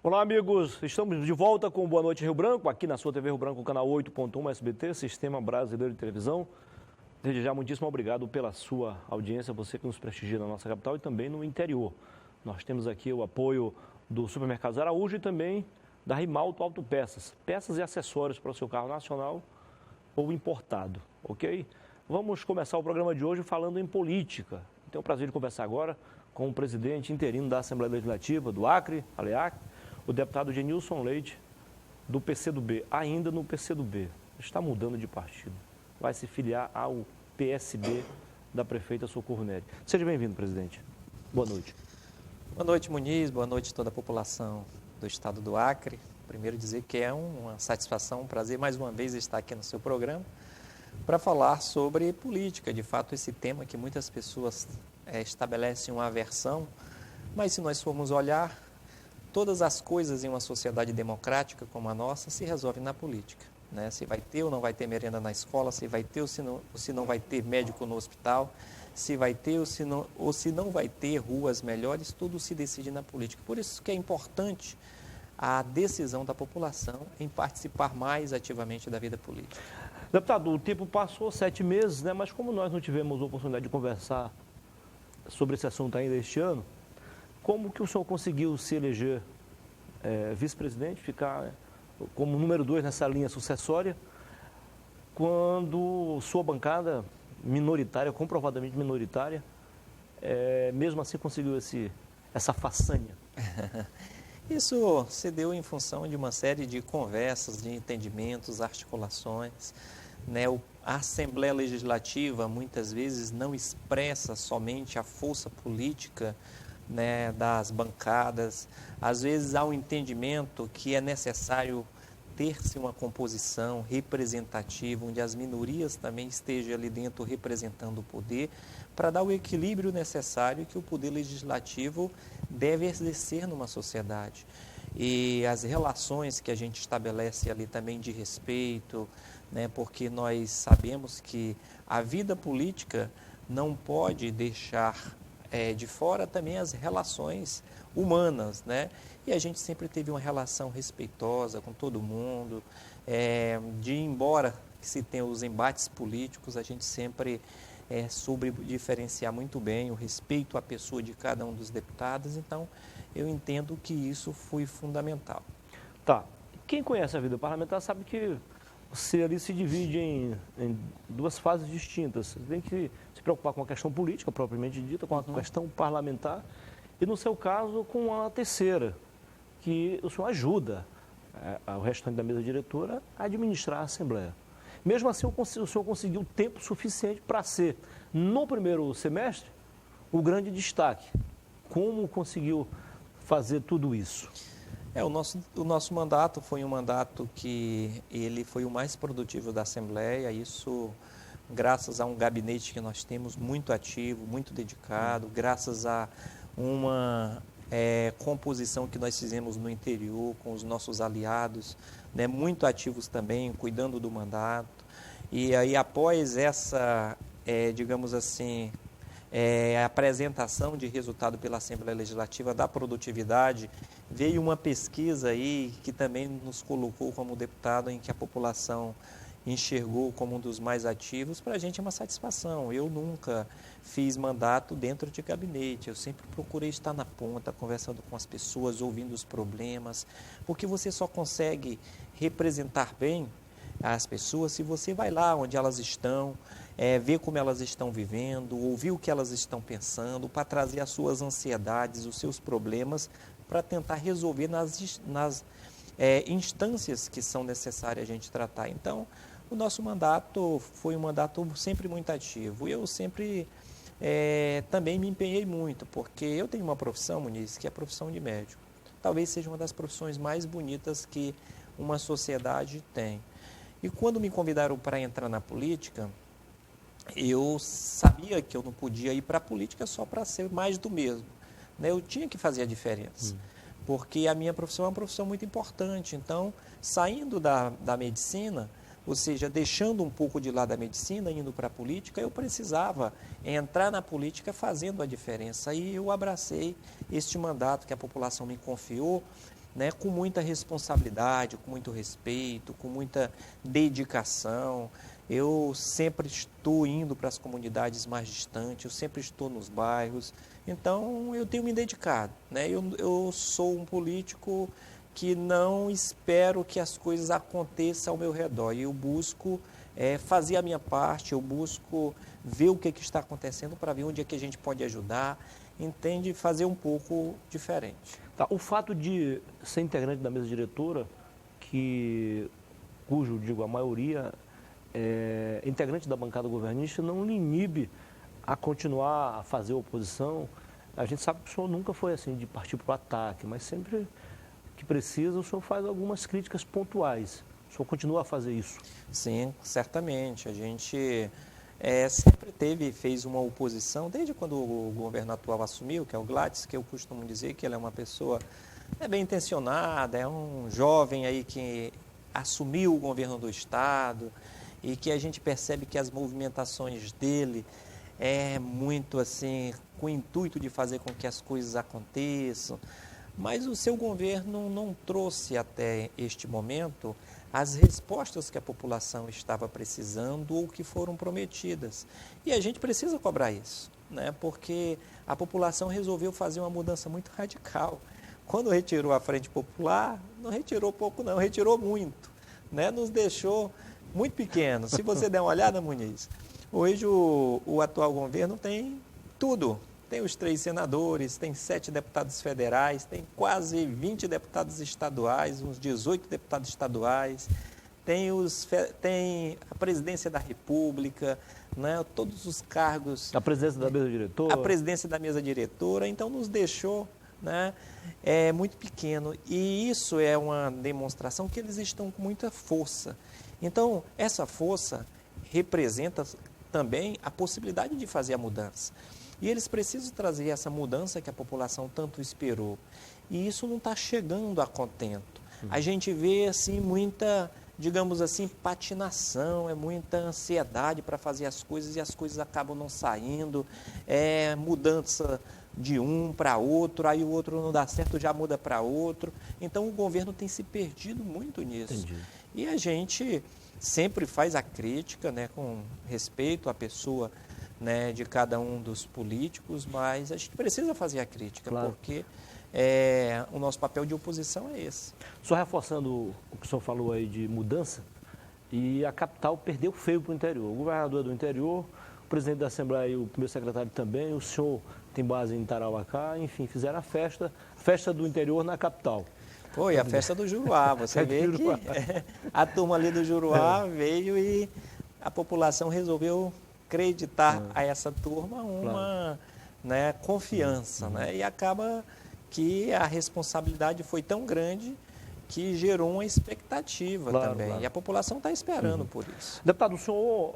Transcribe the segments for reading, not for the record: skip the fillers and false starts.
Olá, amigos. Estamos de volta com Boa Noite Rio Branco, aqui na sua TV Rio Branco, canal 8.1 SBT, Sistema Brasileiro de Televisão. Desde já, muitíssimo obrigado pela sua audiência, você que nos prestigia na nossa capital e também no interior. Nós temos aqui o apoio do Supermercados Araújo e também da Rimalto Autopeças, peças e acessórios para o seu carro nacional ou importado, ok? Vamos começar o programa de hoje falando em política. Tenho o prazer de conversar agora com o presidente interino da Assembleia Legislativa do Acre, ALEAC, o deputado Genilson Leite, do PCdoB, ainda no PCdoB. Está mudando de partido. Vai se filiar ao PSB da prefeita Socorro Neri. Seja bem-vindo, presidente. Boa noite. Boa noite, Muniz. Boa noite a toda a população do estado do Acre. Primeiro dizer que é uma satisfação, um prazer mais uma vez estar aqui no seu programa para falar sobre política. De fato, esse tema que muitas pessoas estabelecem uma aversão, mas se nós formos olhar, todas as coisas em uma sociedade democrática como a nossa se resolvem na política, né? Se vai ter ou não vai ter merenda na escola, se vai ter ou se não vai ter médico no hospital, se vai ter ou se não vai ter ruas melhores, tudo se decide na política. Por isso que é importante a decisão da população em participar mais ativamente da vida política. Deputado, o tempo passou 7 meses, né? Mas como nós não tivemos a oportunidade de conversar sobre esse assunto ainda este ano, como que o senhor conseguiu se eleger vice-presidente, ficar como número 2 nessa linha sucessória, quando sua bancada minoritária, comprovadamente minoritária, mesmo assim conseguiu essa façanha? Isso se deu em função de uma série de conversas, de entendimentos, articulações, né? A Assembleia Legislativa muitas vezes não expressa somente a força política, né, das bancadas. Às vezes há um entendimento que é necessário ter-se uma composição representativa, onde as minorias também estejam ali dentro representando o poder, para dar o equilíbrio necessário que o poder legislativo deve exercer numa sociedade. E as relações que a gente estabelece ali também de respeito, né, porque nós sabemos que a vida política não pode deixar de fora também as relações humanas, né? E a gente sempre teve uma relação respeitosa com todo mundo, embora se tenha os embates políticos, a gente sempre soube diferenciar muito bem o respeito à pessoa de cada um dos deputados, então eu entendo que isso foi fundamental. Tá. Quem conhece a vida parlamentar sabe que você ali se divide em duas fases distintas. Você tem que se preocupar com a questão política, propriamente dita, com a questão parlamentar, e no seu caso, com a terceira, que o senhor ajuda o restante da mesa diretora a administrar a Assembleia. Mesmo assim, o senhor conseguiu tempo suficiente para ser, no primeiro semestre, o grande destaque. Como conseguiu fazer tudo isso? O nosso mandato foi um mandato que ele foi o mais produtivo da Assembleia, isso graças a um gabinete que nós temos muito ativo, muito dedicado, graças a uma composição que nós fizemos no interior com os nossos aliados, né, muito ativos também, cuidando do mandato. E aí, após essa, digamos assim, a apresentação de resultado pela Assembleia Legislativa da produtividade, veio uma pesquisa aí que também nos colocou como deputado em que a população enxergou como um dos mais ativos. Para a gente é uma satisfação. Eu nunca fiz mandato dentro de gabinete, eu sempre procurei estar na ponta, conversando com as pessoas, ouvindo os problemas, porque você só consegue representar bem as pessoas se você vai lá onde elas estão, ver como elas estão vivendo, ouvir o que elas estão pensando, para trazer as suas ansiedades, os seus problemas, para tentar resolver nas instâncias que são necessárias a gente tratar. Então, o nosso mandato foi um mandato sempre muito ativo. Eu sempre também me empenhei muito, porque eu tenho uma profissão, Muniz, que é a profissão de médico. Talvez seja uma das profissões mais bonitas que uma sociedade tem. E quando me convidaram para entrar na política, eu sabia que eu não podia ir para a política só para ser mais do mesmo, né? Eu tinha que fazer a diferença, porque a minha profissão é uma profissão muito importante. Então, saindo da medicina, ou seja, deixando um pouco de lado a medicina, indo para a política, eu precisava entrar na política fazendo a diferença. E eu abracei este mandato que a população me confiou, né, com muita responsabilidade, com muito respeito, com muita dedicação. Eu sempre estou indo para as comunidades mais distantes, eu sempre estou nos bairros, então eu tenho me dedicado, né? Eu sou um político que não espero que as coisas aconteçam ao meu redor, eu busco fazer a minha parte, eu busco ver o que está acontecendo para ver onde é que a gente pode ajudar, entende? Fazer um pouco diferente. Tá, o fato de ser integrante da mesa diretora, cujo, digo, a maioria é integrante da bancada governista, não lhe inibe a continuar a fazer oposição. A gente sabe que o senhor nunca foi assim, de partir para o ataque, mas sempre que precisa, o senhor faz algumas críticas pontuais. O senhor continua a fazer isso? Sim, certamente. A gente sempre fez uma oposição, desde quando o governo atual assumiu, que é o Gladys, que eu costumo dizer que ele é uma pessoa bem intencionada, é um jovem aí que assumiu o governo do Estado e que a gente percebe que as movimentações dele é muito assim, com o intuito de fazer com que as coisas aconteçam, mas o seu governo não trouxe até este momento as respostas que a população estava precisando ou que foram prometidas. E a gente precisa cobrar isso, né? Porque a população resolveu fazer uma mudança muito radical. Quando retirou a Frente Popular, não retirou pouco não, retirou muito, né? Nos deixou muito pequenos. Se você der uma olhada, Muniz, hoje o atual governo tem tudo. Tem os 3 senadores, tem 7 deputados federais, tem quase 20 deputados estaduais, uns 18 deputados estaduais, tem a presidência da República, né, todos os cargos. A presidência da mesa diretora. A presidência da mesa diretora, então nos deixou, né, muito pequeno. E isso é uma demonstração que eles estão com muita força. Então, essa força representa também a possibilidade de fazer a mudança. E eles precisam trazer essa mudança que a população tanto esperou. E isso não está chegando a contento. A gente vê assim muita, digamos assim, patinação, muita ansiedade para fazer as coisas e as coisas acabam não saindo. Mudança de um para outro, aí o outro não dá certo, já muda para outro. Então o governo tem se perdido muito nisso. Entendi. E a gente sempre faz a crítica, né, com respeito à pessoa, né, de cada um dos políticos, mas a gente precisa fazer a crítica, claro, porque o nosso papel de oposição é esse. Só reforçando o que o senhor falou aí de mudança, e a capital perdeu feio para o interior. O governador é do interior, o presidente da Assembleia e o primeiro secretário também, o senhor tem base em Tarauacá, enfim, fizeram a festa do interior na capital. Foi a festa do Juruá, você vê que a turma ali do Juruá veio e a população resolveu acreditar a essa turma uma, né, confiança, né? E acaba que a responsabilidade foi tão grande que gerou uma expectativa também. Claro. E a população está esperando por isso. Deputado, o senhor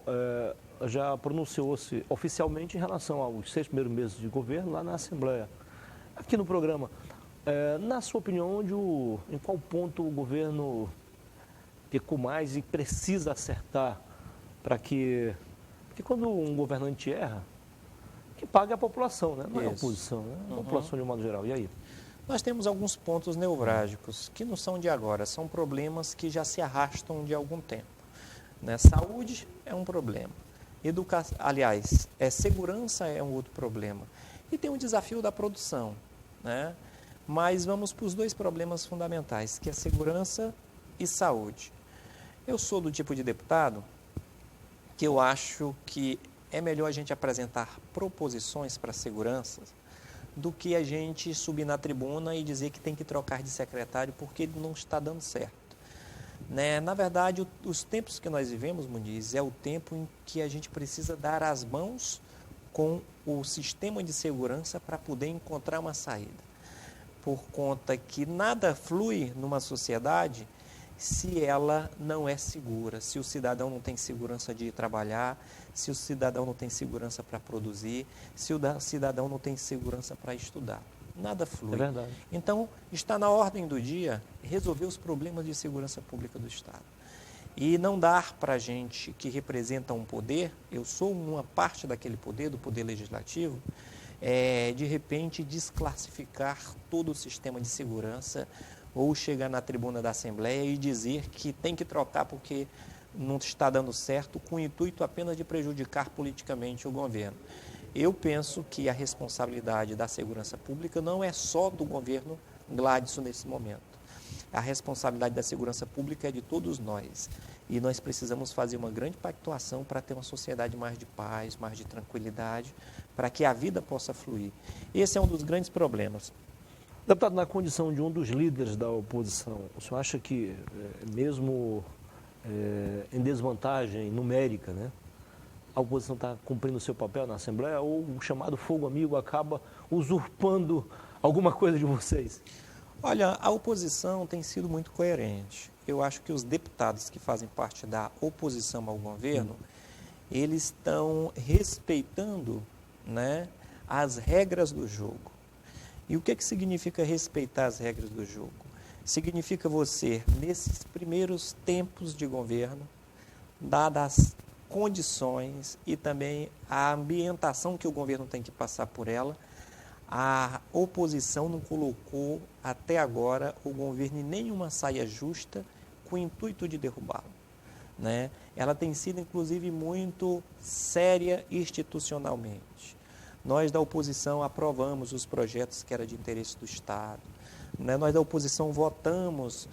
já pronunciou-se oficialmente em relação aos 6 primeiros meses de governo lá na Assembleia. Aqui no programa, na sua opinião, em qual ponto o governo pecou mais e precisa acertar para que... Porque quando um governante erra, que paga a população, né? Não é a oposição, né? A população de um modo geral. E aí? Nós temos alguns pontos nevrálgicos que não são de agora, são problemas que já se arrastam de algum tempo. Né? Saúde é um problema. Segurança é um outro problema. E tem o desafio da produção, né? Mas vamos para os 2 problemas fundamentais, que é segurança e saúde. Eu sou do tipo de deputado que eu acho que é melhor a gente apresentar proposições para a segurança do que a gente subir na tribuna e dizer que tem que trocar de secretário porque ele não está dando certo. Né? Na verdade, os tempos que nós vivemos, Muniz, é o tempo em que a gente precisa dar as mãos com o sistema de segurança para poder encontrar uma saída. Por conta que nada flui numa sociedade se ela não é segura, se o cidadão não tem segurança de trabalhar, se o cidadão não tem segurança para produzir, se o cidadão não tem segurança para estudar. Nada flui. É verdade. Então, está na ordem do dia resolver os problemas de segurança pública do Estado. E não dar para a gente que representa um poder, eu sou uma parte daquele poder, do poder legislativo, de repente desclassificar todo o sistema de segurança ou chegar na tribuna da Assembleia e dizer que tem que trocar porque não está dando certo, com o intuito apenas de prejudicar politicamente o governo. Eu penso que a responsabilidade da segurança pública não é só do governo Gladson nesse momento. A responsabilidade da segurança pública é de todos nós. E nós precisamos fazer uma grande pactuação para ter uma sociedade mais de paz, mais de tranquilidade, para que a vida possa fluir. Esse é um dos grandes problemas. Deputado, na condição de um dos líderes da oposição, o senhor acha que, mesmo em desvantagem numérica, né, a oposição está cumprindo o seu papel na Assembleia ou o chamado fogo amigo acaba usurpando alguma coisa de vocês? Olha, a oposição tem sido muito coerente. Eu acho que os deputados que fazem parte da oposição ao governo, eles estão respeitando, né, as regras do jogo. E o que significa respeitar as regras do jogo? Significa você, nesses primeiros tempos de governo, dadas as condições e também a ambientação que o governo tem que passar por ela, a oposição não colocou até agora o governo em nenhuma saia justa com o intuito de derrubá-lo, né? Ela tem sido, inclusive, muito séria institucionalmente. Nós da oposição aprovamos os projetos que eram de interesse do Estado, né? Nós da oposição votamos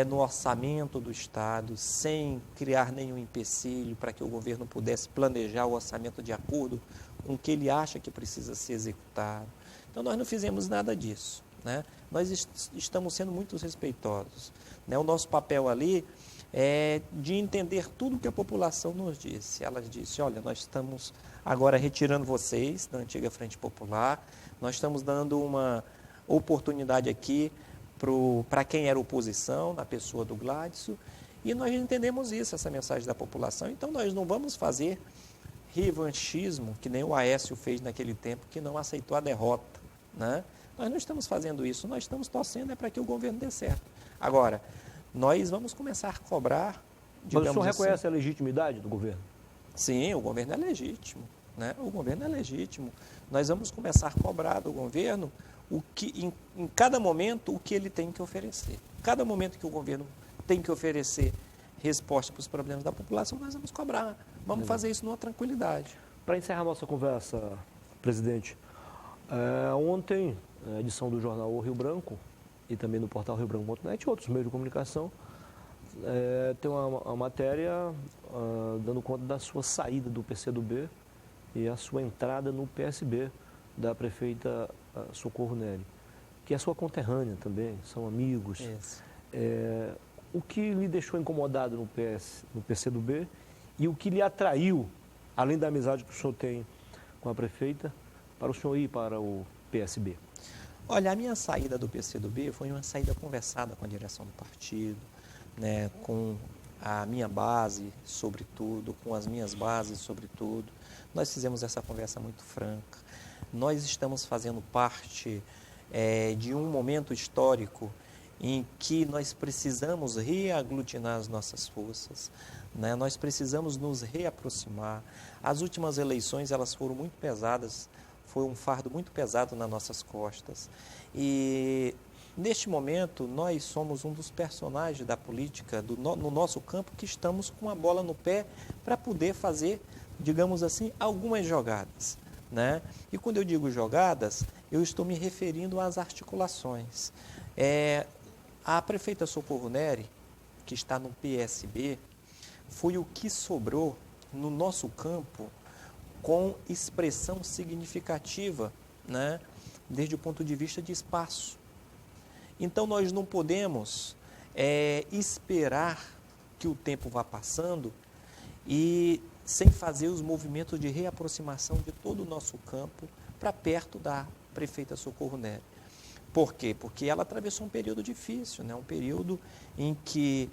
no orçamento do Estado sem criar nenhum empecilho para que o governo pudesse planejar o orçamento de acordo com o que ele acha que precisa ser executado. Então, nós não fizemos nada disso, né? Nós estamos sendo muito respeitosos, né? O nosso papel ali é de entender tudo que a população nos disse. Ela disse, olha, nós estamos agora retirando vocês da antiga Frente Popular, nós estamos dando uma oportunidade aqui para quem era oposição, na pessoa do Gladson, e nós entendemos isso, essa mensagem da população. Então, nós não vamos fazer revanchismo, que nem o Aécio fez naquele tempo, que não aceitou a derrota, né? Nós não estamos fazendo isso, nós estamos torcendo para que o governo dê certo. Agora, nós vamos começar a cobrar, digamos. Mas o senhor reconhece assim, a legitimidade do governo? Sim, o governo é legítimo, né? O governo é legítimo. Nós vamos começar a cobrar do governo o que, em cada momento, o que ele tem que oferecer. Cada momento que o governo tem que oferecer resposta para os problemas da população, nós vamos cobrar. Vamos fazer isso numa tranquilidade. Para encerrar nossa conversa, presidente, ontem, a edição do jornal O Rio Branco e também no portal riobranco.net e outros meios de comunicação, tem uma matéria dando conta da sua saída do PCdoB e a sua entrada no PSB da prefeita Socorro Neri, que é sua conterrânea também, são amigos. O que lhe deixou incomodado no PCdoB e o que lhe atraiu, além da amizade que o senhor tem com a prefeita, para o senhor ir para o PSB? Olha, a minha saída do PCdoB foi uma saída conversada com a direção do partido, né, com a minha base, sobretudo, com as minhas bases, sobretudo. Nós fizemos essa conversa muito franca. Nós estamos fazendo parte de um momento histórico em que nós precisamos reaglutinar as nossas forças, né? Nós precisamos nos reaproximar. As últimas eleições, elas foram muito pesadas, foi um fardo muito pesado nas nossas costas. E, neste momento, nós somos um dos personagens da política, no nosso campo, que estamos com a bola no pé para poder fazer, digamos assim, algumas jogadas, né? E quando eu digo jogadas, eu estou me referindo às articulações. A prefeita Socorro Neri, que está no PSB, foi o que sobrou no nosso campo com expressão significativa, né, desde o ponto de vista de espaço. Então, nós não podemos esperar que o tempo vá passando e sem fazer os movimentos de reaproximação de todo o nosso campo para perto da prefeita Socorro Neri. Por quê? Porque ela atravessou um período difícil, né? Um período em que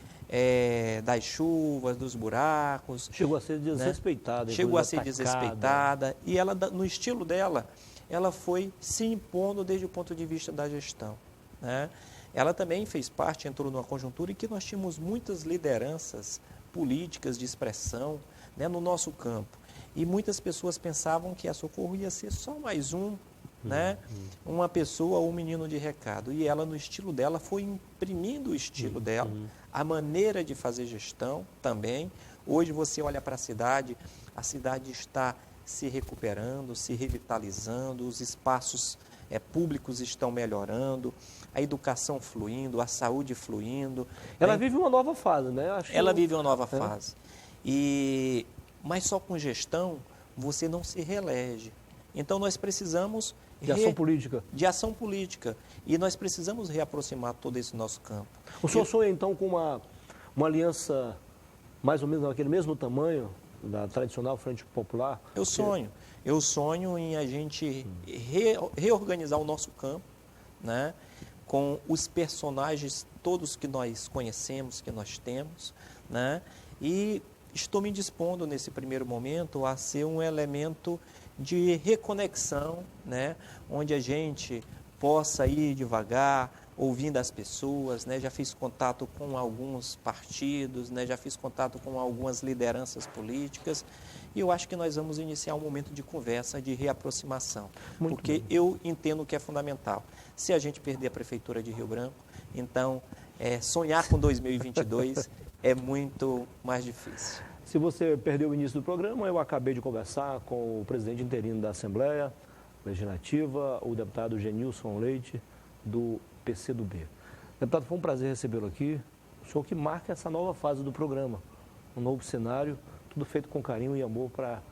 das chuvas, dos buracos... Chegou a ser desrespeitada. Né? Chegou a ser desrespeitada. E ela, no estilo dela, ela foi se impondo desde o ponto de vista da gestão, né? Ela também fez parte, entrou numa conjuntura em que nós tínhamos muitas lideranças políticas de expressão, né, no nosso campo. E muitas pessoas pensavam que a Socorro ia ser só mais um né? Uma pessoa ou um menino de recado. E ela, no estilo dela, foi imprimindo o estilo dela, a maneira de fazer gestão também. Hoje você olha para a cidade está se recuperando, se revitalizando, os espaços públicos estão melhorando, a educação fluindo, a saúde fluindo. Ela vive uma nova fase, né? Ela vive uma nova fase. Mas só com gestão você não se reelege. Então nós precisamos de ação política. De ação política. E nós precisamos reaproximar todo esse nosso campo. O senhor sonha então com uma aliança mais ou menos daquele mesmo tamanho da tradicional Frente Popular? Eu sonho em a gente reorganizar o nosso campo, né, com os personagens todos que nós conhecemos, que nós temos, né, e estou me dispondo nesse primeiro momento a ser um elemento de reconexão, né, onde a gente possa ir devagar, ouvindo as pessoas, né? Já fiz contato com alguns partidos, né? Já fiz contato com algumas lideranças políticas e eu acho que nós vamos iniciar um momento de conversa, de reaproximação, porque eu entendo que é fundamental. Se a gente perder a Prefeitura de Rio Branco, então sonhar com 2022 é muito mais difícil. Se você perdeu o início do programa, eu acabei de conversar com o presidente interino da Assembleia Legislativa, o deputado Genilson Leite, do PCdoB. Deputado, foi um prazer recebê-lo aqui. O senhor que marca essa nova fase do programa, um novo cenário, tudo feito com carinho e amor para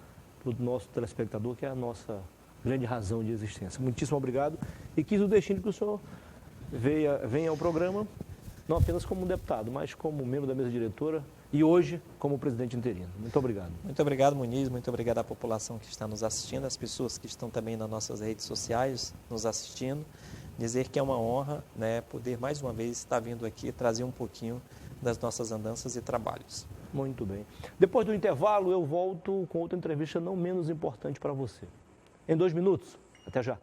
o nosso telespectador, que é a nossa grande razão de existência. Muitíssimo obrigado e quis o destino que o senhor venha ao programa, não apenas como deputado, mas como membro da mesa diretora e hoje como presidente interino. Muito obrigado. Muito obrigado, Muniz. Muito obrigado à população que está nos assistindo, às pessoas que estão também nas nossas redes sociais nos assistindo. Dizer que é uma honra, né, poder mais uma vez estar vindo aqui trazer um pouquinho das nossas andanças e trabalhos. Muito bem. Depois do intervalo, eu volto com outra entrevista não menos importante para você. Em 2 minutos. Até já.